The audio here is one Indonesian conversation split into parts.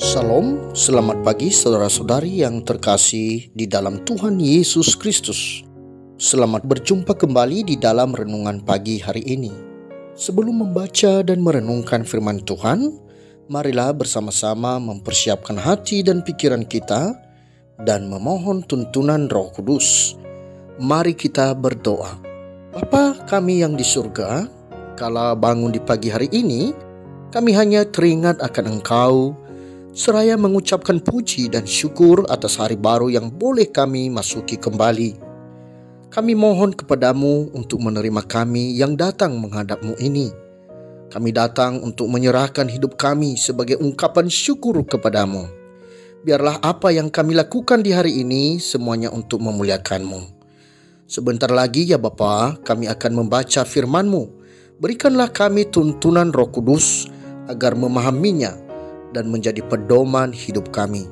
Salam, selamat pagi saudara-saudari yang terkasih di dalam Tuhan Yesus Kristus. Selamat berjumpa kembali di dalam renungan pagi hari ini. Sebelum membaca dan merenungkan firman Tuhan, marilah bersama-sama mempersiapkan hati dan pikiran kita dan memohon tuntunan Roh Kudus. Mari kita berdoa. Bapa kami yang di surga, kala bangun di pagi hari ini, kami hanya teringat akan Engkau, seraya mengucapkan puji dan syukur atas hari baru yang boleh kami masuki kembali. Kami mohon kepadamu untuk menerima kami yang datang menghadap-Mu ini. Kami datang untuk menyerahkan hidup kami sebagai ungkapan syukur kepadamu. Biarlah apa yang kami lakukan di hari ini semuanya untuk memuliakan-Mu. Sebentar lagi ya Bapa, kami akan membaca firman-Mu. Berikanlah kami tuntunan Roh Kudus agar memahaminya dan menjadi pedoman hidup kami.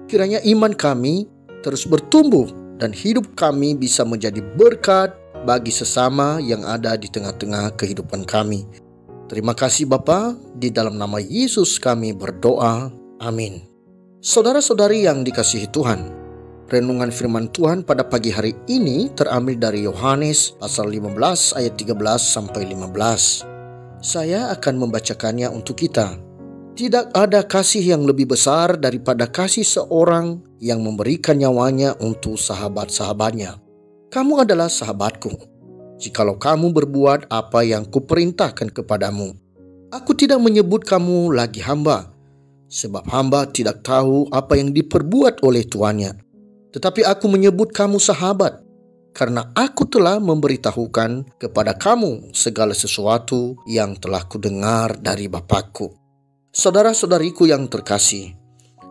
Kiranya iman kami terus bertumbuh dan hidup kami bisa menjadi berkat bagi sesama yang ada di tengah-tengah kehidupan kami. Terima kasih Bapa, di dalam nama Yesus kami berdoa. Amin. Saudara-saudari yang dikasihi Tuhan, renungan firman Tuhan pada pagi hari ini terambil dari Yohanes pasal 15 ayat 13 sampai 15. Saya akan membacakannya untuk kita. Tidak ada kasih yang lebih besar daripada kasih seorang yang memberikan nyawanya untuk sahabat-sahabatnya. Kamu adalah sahabatku, jikalau kamu berbuat apa yang kuperintahkan kepadamu. Aku tidak menyebut kamu lagi hamba, sebab hamba tidak tahu apa yang diperbuat oleh tuannya. Tetapi aku menyebut kamu sahabat, karena aku telah memberitahukan kepada kamu segala sesuatu yang telah kudengar dari Bapakku. Saudara-saudariku yang terkasih,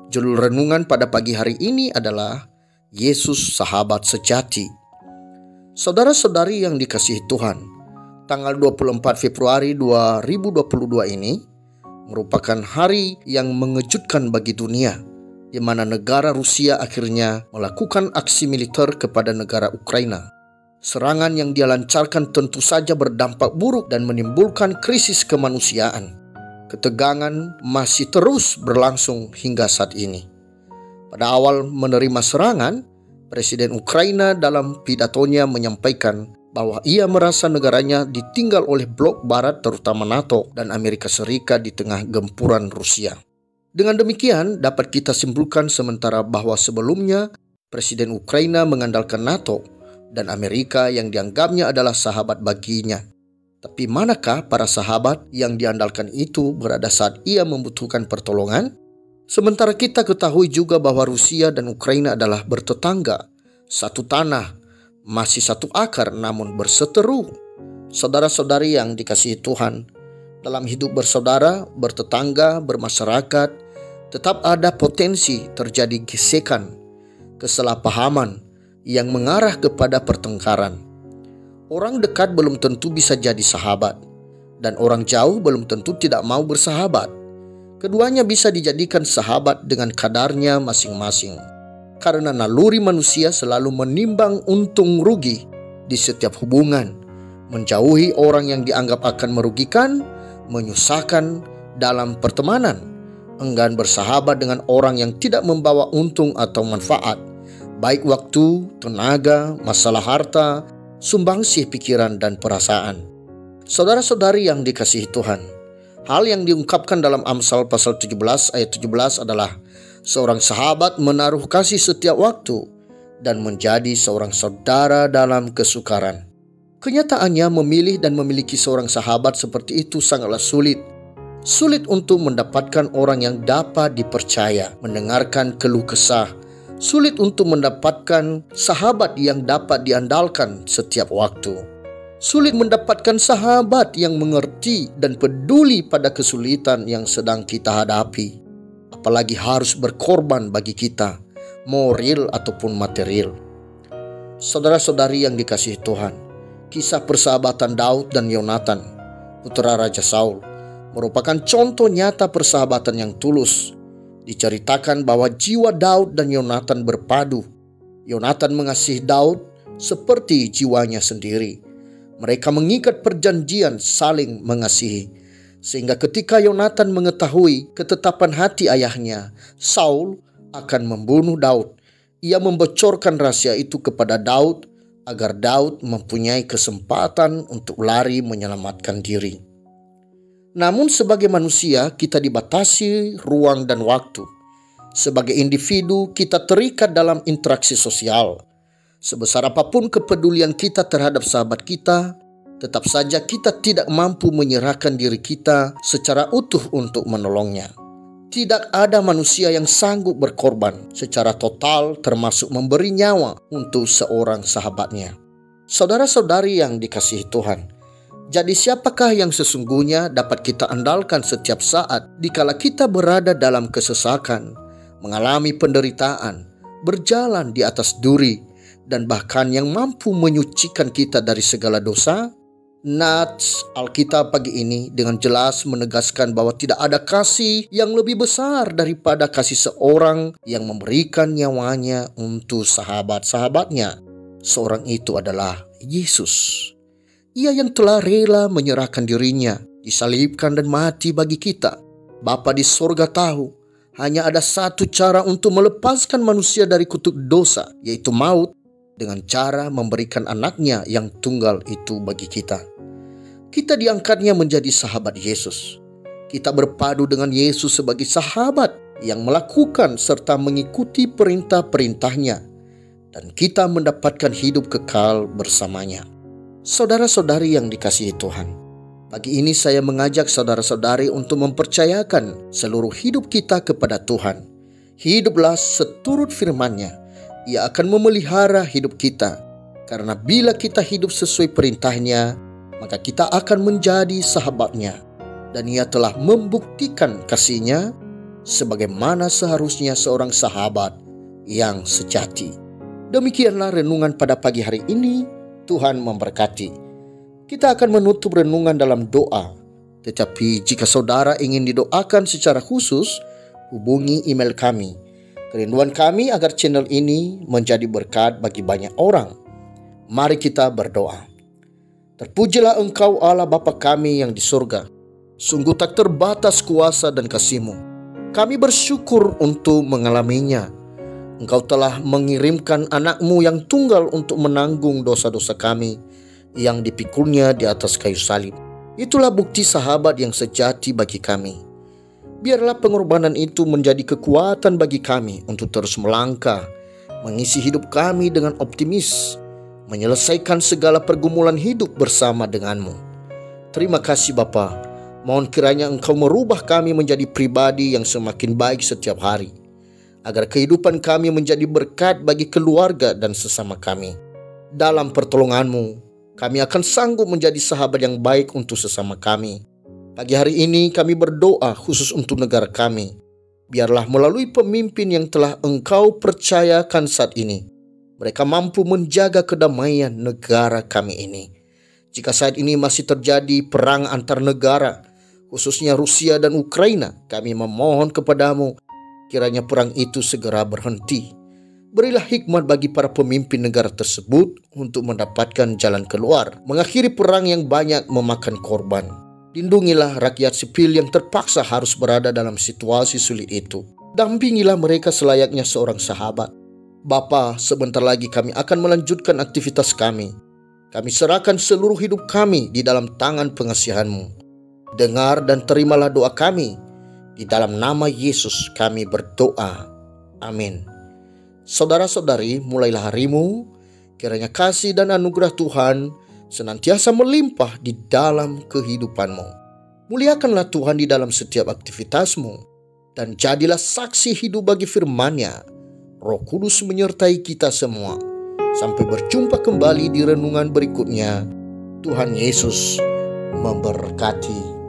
judul renungan pada pagi hari ini adalah Yesus Sahabat Sejati. Saudara-saudari yang dikasihi Tuhan, tanggal 24 Februari 2022 ini merupakan hari yang mengejutkan bagi dunia, di mana negara Rusia akhirnya melakukan aksi militer kepada negara Ukraina. Serangan yang dia lancarkan tentu saja berdampak buruk dan menimbulkan krisis kemanusiaan. Ketegangan masih terus berlangsung hingga saat ini. Pada awal menerima serangan, Presiden Ukraina dalam pidatonya menyampaikan bahwa ia merasa negaranya ditinggal oleh blok barat terutama NATO dan Amerika Serikat di tengah gempuran Rusia. Dengan demikian dapat kita simpulkan sementara bahwa sebelumnya Presiden Ukraina mengandalkan NATO dan Amerika yang dianggapnya adalah sahabat baginya. Tapi manakah para sahabat yang diandalkan itu berada saat ia membutuhkan pertolongan? Sementara kita ketahui juga bahwa Rusia dan Ukraina adalah bertetangga, satu tanah, masih satu akar namun berseteru. Saudara-saudari yang dikasihi Tuhan, dalam hidup bersaudara, bertetangga, bermasyarakat, tetap ada potensi terjadi gesekan, kesalahpahaman yang mengarah kepada pertengkaran. Orang dekat belum tentu bisa jadi sahabat, dan orang jauh belum tentu tidak mau bersahabat. Keduanya bisa dijadikan sahabat dengan kadarnya masing-masing, karena naluri manusia selalu menimbang untung rugi di setiap hubungan, menjauhi orang yang dianggap akan merugikan, menyusahkan dalam pertemanan, enggan bersahabat dengan orang yang tidak membawa untung atau manfaat, baik waktu, tenaga, masalah harta, sumbangsih pikiran dan perasaan. Saudara-saudari yang dikasihi Tuhan, hal yang diungkapkan dalam Amsal pasal 17 ayat 17 adalah seorang sahabat menaruh kasih setiap waktu dan menjadi seorang saudara dalam kesukaran. Kenyataannya memilih dan memiliki seorang sahabat seperti itu sangatlah sulit. Sulit untuk mendapatkan orang yang dapat dipercaya, mendengarkan keluh kesah. Sulit untuk mendapatkan sahabat yang dapat diandalkan setiap waktu. Sulit mendapatkan sahabat yang mengerti dan peduli pada kesulitan yang sedang kita hadapi. Apalagi harus berkorban bagi kita, moral ataupun material. Saudara-saudari yang dikasihi Tuhan, kisah persahabatan Daud dan Yonatan, putra Raja Saul, merupakan contoh nyata persahabatan yang tulus. Diceritakan bahwa jiwa Daud dan Yonatan berpadu. Yonatan mengasihi Daud seperti jiwanya sendiri. Mereka mengikat perjanjian saling mengasihi. Sehingga ketika Yonatan mengetahui ketetapan hati ayahnya, Saul akan membunuh Daud, ia membocorkan rahasia itu kepada Daud agar Daud mempunyai kesempatan untuk lari menyelamatkan diri. Namun sebagai manusia kita dibatasi ruang dan waktu. Sebagai individu kita terikat dalam interaksi sosial. Sebesar apapun kepedulian kita terhadap sahabat kita, tetap saja kita tidak mampu menyerahkan diri kita secara utuh untuk menolongnya. Tidak ada manusia yang sanggup berkorban secara total termasuk memberi nyawa untuk seorang sahabatnya. Saudara-saudari yang dikasihi Tuhan, jadi siapakah yang sesungguhnya dapat kita andalkan setiap saat dikala kita berada dalam kesesakan, mengalami penderitaan, berjalan di atas duri, dan bahkan yang mampu menyucikan kita dari segala dosa? Nats Alkitab pagi ini dengan jelas menegaskan bahwa tidak ada kasih yang lebih besar daripada kasih seorang yang memberikan nyawanya untuk sahabat-sahabatnya. Seorang itu adalah Yesus. Ia yang telah rela menyerahkan dirinya, disalibkan dan mati bagi kita. Bapa di sorga tahu, hanya ada satu cara untuk melepaskan manusia dari kutuk dosa, yaitu maut, dengan cara memberikan anaknya yang tunggal itu bagi kita. Kita diangkatnya menjadi sahabat Yesus. Kita berpadu dengan Yesus sebagai sahabat yang melakukan serta mengikuti perintah-perintahnya, dan kita mendapatkan hidup kekal bersamanya. Saudara-saudari yang dikasihi Tuhan, pagi ini saya mengajak saudara-saudari untuk mempercayakan seluruh hidup kita kepada Tuhan. Hiduplah seturut firman-Nya. Ia akan memelihara hidup kita, karena bila kita hidup sesuai perintah-Nya, maka kita akan menjadi sahabat-Nya, dan Ia telah membuktikan kasih-Nya sebagaimana seharusnya seorang sahabat yang sejati. Demikianlah renungan pada pagi hari ini. Tuhan memberkati. Kita akan menutup renungan dalam doa, tetapi jika saudara ingin didoakan secara khusus, hubungi email kami. Kerinduan kami agar channel ini menjadi berkat bagi banyak orang. Mari kita berdoa. Terpujilah Engkau Allah Bapa kami yang di surga. Sungguh tak terbatas kuasa dan kasih-Mu. Kami bersyukur untuk mengalaminya. Engkau telah mengirimkan anak-Mu yang tunggal untuk menanggung dosa-dosa kami yang dipikulnya di atas kayu salib. Itulah bukti sahabat yang sejati bagi kami. Biarlah pengorbanan itu menjadi kekuatan bagi kami untuk terus melangkah, mengisi hidup kami dengan optimis, menyelesaikan segala pergumulan hidup bersama denganmu. Terima kasih Bapa. Mohon kiranya Engkau merubah kami menjadi pribadi yang semakin baik setiap hari, agar kehidupan kami menjadi berkat bagi keluarga dan sesama kami. Dalam pertolongan-Mu, kami akan sanggup menjadi sahabat yang baik untuk sesama kami. Pagi hari ini kami berdoa khusus untuk negara kami. Biarlah melalui pemimpin yang telah Engkau percayakan saat ini, mereka mampu menjaga kedamaian negara kami ini. Jika saat ini masih terjadi perang antar negara, khususnya Rusia dan Ukraina, kami memohon kepadamu, kiranya perang itu segera berhenti. Berilah hikmat bagi para pemimpin negara tersebut untuk mendapatkan jalan keluar, mengakhiri perang yang banyak memakan korban. Lindungilah rakyat sipil yang terpaksa harus berada dalam situasi sulit itu. Dampingilah mereka selayaknya seorang sahabat. Bapa, sebentar lagi kami akan melanjutkan aktivitas kami. Kami serahkan seluruh hidup kami di dalam tangan pengasihan-Mu. Dengar dan terimalah doa kami. Di dalam nama Yesus kami berdoa. Amin. Saudara-saudari, mulailah harimu. Kiranya kasih dan anugerah Tuhan senantiasa melimpah di dalam kehidupanmu. Muliakanlah Tuhan di dalam setiap aktivitasmu. Dan jadilah saksi hidup bagi firman-Nya. Roh Kudus menyertai kita semua. Sampai berjumpa kembali di renungan berikutnya. Tuhan Yesus memberkati.